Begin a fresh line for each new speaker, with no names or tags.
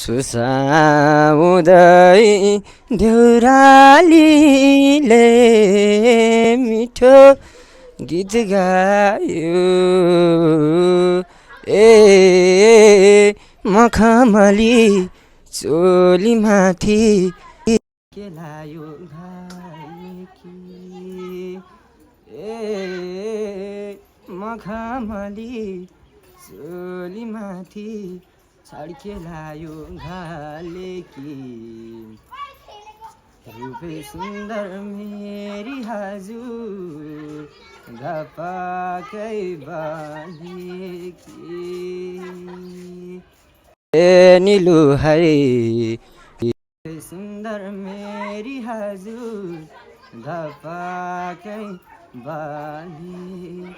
सुसाउँदै देउरालीले मिठो गीत गायो ए मखमली चोलीमाथि केलायो घाइकी ए मखमली चोलीमाथि छड्केलायो घालेकी रूपे सुन्दर मेरी हजुर घपाकै बालेकी ए निलु है सुन्दर मेरी हजुर घपाकै बालेकी